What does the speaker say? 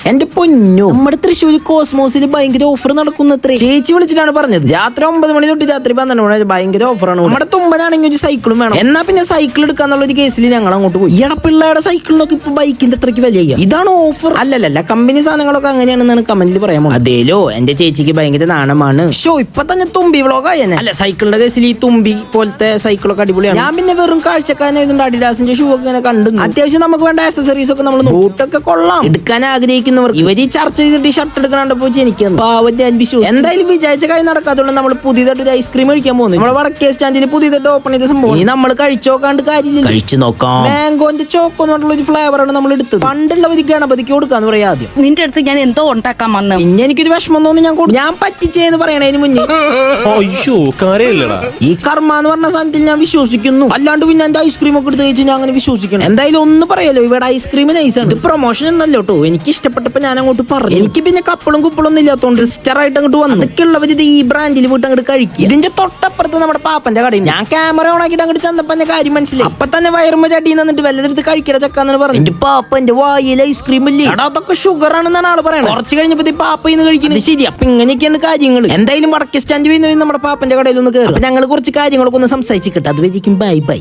എന്റെ പൊന്നു, നമ്മുടെ തൃശ്ശൂർ കോസ്മോസിൽ ഭയങ്കര ഓഫർ നടക്കുന്നത്രേ. ചേച്ചി വിളിച്ചിട്ടാണ് പറഞ്ഞത്. രാത്രി 9 മണി തൊട്ട് രാത്രി 12 മണി ഭയങ്കര ഓഫറാണ്. നമ്മുടെ തുമ്പനാണെങ്കിൽ ഒരു സൈക്കിളും വേണം. എന്നാ പിന്നെ സൈക്കിൾ എടുക്കാന്നുള്ള ഒരു കേസിൽ ഞങ്ങൾ അങ്ങോട്ട് പോയി. ഈട പിള്ളേരുടെ സൈക്കിളിനൊക്കെ ഇപ്പൊ ബൈക്കിന്റെ അത്രയ്ക്ക് വിലയ്യ. ഇതാണ് ഓഫർ. അല്ലല്ല, കമ്പനി സാധനങ്ങളൊക്കെ അങ്ങനെയാണെന്നാണ് കമന്റിൽ പറയാമോ. അതേലോ, എന്റെ ചേച്ചിക്ക് ഭയങ്കര നാണമാണ്. ഷോ ഇപ്പൊ തന്നെ തുമ്പി വ്ളോഗായി. അല്ല, സൈക്കിളിന്റെ കേസിൽ ഈ തുമ്പി പോലത്തെ സൈക്കിളൊക്കെ അടിപൊളിയാണ്. ഞാൻ പിന്നെ വെറും കാഴ്ചക്കാരനായതുകൊണ്ട് അഡിഡാസിന്റെ ഷൂ ഒക്കെ ഇങ്ങനെ കണ്ടു. അത്യാവശ്യം നമുക്ക് വേണ്ട ആക്സസറീസ് ഒക്കെ നമ്മൾ ബൂട്ടൊക്കെ കൊള്ളാം. എടുക്കാൻ ആഗ്രഹിക്കുന്നവർ ഇവര് ചർച്ച ചെയ്തിട്ട് ഷർട്ട് എടുക്കണപ്പോ എനിക്ക് പാവം ഞാൻ വിശ്വസിച്ചു. എന്തായാലും വിചാരിച്ച കാര്യം നടക്കാത്തതുകൊണ്ട് നമ്മൾ പുതിയതായിട്ട് ഒരു ഐസ്ക്രീം കഴിക്കാൻ പോകുന്നു. നമ്മുടെ വടക്കേ സ്റ്റാൻഡിൽ പുതിയതായിട്ട് ഓപ്പൺ ചെയ്ത സംഭവം. ഇനി നമ്മൾ കഴിച്ചോക്കാണ്ട് കാര്യമില്ല. കഴിച്ചു നോക്കാം. മാംഗോന്റെ ചോക്കോ എന്നുള്ള ഒരു ഫ്ലേവറാണ് നമ്മൾ എടുത്തത്. പണ്ടുള്ള ഒരു ഗണപതിക്ക് കൊടുക്കാന്ന് പറയാം. ആദ്യം നിന്റെ അടുത്ത് ഞാൻ എന്തോ ഉണ്ടാക്കാൻ വന്നു. പിന്നെ എനിക്കൊരു വിഷമം തോന്നി. ഞാൻ പറ്റിച്ചേന്ന് പറയണതിന് മുന്നേ ഈ കർമ്മ എന്ന് പറഞ്ഞ സാധനത്തിൽ ഞാൻ വിശ്വസിക്കുന്നു. അല്ലാണ്ട് പിന്നെ എന്റെ ഐസ്ക്രീം ഒക്കെ എടുത്ത് കഴിച്ച് ഞാൻ അങ്ങനെ വിശ്വസിക്കണം. എന്തായാലും ഒന്ന് പറയാലോ, ഇവിടെ ഐസ്ക്രീം നൈസാണ്. ഇത് പ്രൊമോഷൻ എന്നല്ലോ കേട്ടോ. എനിക്ക് ഇഷ്ടപ്പെട്ടപ്പോ ഞാൻ അങ്ങോട്ട് പറഞ്ഞു. എനിക്ക് പിന്നെ കപ്പളും കുപ്പളൊന്നും ഇല്ലാത്തതുകൊണ്ട് സിസ്റ്റർ ആയിട്ട് അങ്ങോട്ട് വന്നു. അതൊക്കെ ഉള്ളവർ ഇത് ഈ ബ്രാൻഡിൽ പോയിട്ട് അങ്ങോട്ട് കഴിക്കുക. ഇതിന്റെ തൊട്ടപ്പുറത്ത് നമ്മുടെ പാപ്പന്റെ കടയിൽ ഞാൻ ക്യാമറ ഓൺ ആക്കിയിട്ട് അങ്ങോട്ട് ചെന്നപ്പോ എന്റെ കാര്യം മനസ്സിലായി. അപ്പൊ തന്നെ വയറുമ്പോ ചട്ടി നിന്നിട്ട് വല്ലതെടുത്ത് കഴിക്കട ചക്കാന്ന് പറഞ്ഞു. എന്റെ പാപ്പന്റെ വായിൽ ഐസ്ക്രീം ഇല്ലേ, അതൊക്കെ ഷുഗർ ആണെന്നാണ് ആള് പറയുന്നത്. കുറച്ച് കഴിഞ്ഞപ്പോ പാപ്പ ഇന്ന് കഴിക്കുന്നത്. ശരി, അപ്പൊ ഇങ്ങനെയൊക്കെയാണ് കാര്യങ്ങൾ. എന്തായാലും വടക്കേ സ്റ്റാൻഡ് നമ്മുടെ പാപ്പന്റെ കടയിൽ ഒന്ന് കയറും. അപ്പൊ ഞങ്ങൾ കുറച്ച് കാര്യങ്ങളൊക്കെ ഒന്ന് സംസാരിച്ചിട്ട് അതുവരെയും ബൈ ബൈ.